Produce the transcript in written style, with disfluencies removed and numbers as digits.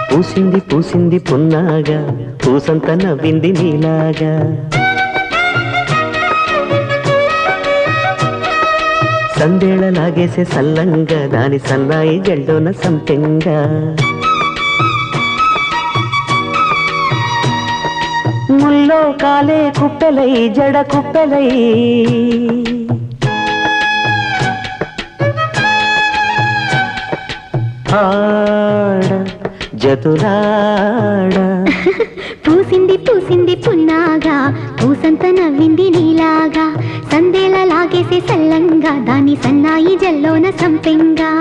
పూసింది పూసింది పున్నాగా పూసంత నవ్వింది నీలాగా సందేళ లాగేసే సల్లంగా దాని సన్నాయి జల్లోన సంపెంగా ముల్లో కాలే కుప్పెలై జడ కుప్పెలై ఆడ జతులాడ పూసింది పూసింది పున్నాగా పూసంత నవ్వింది నీలాగా సందేళ లాగేసే సల్లంగా దాని సన్నాయి జల్లోన సంపెంగా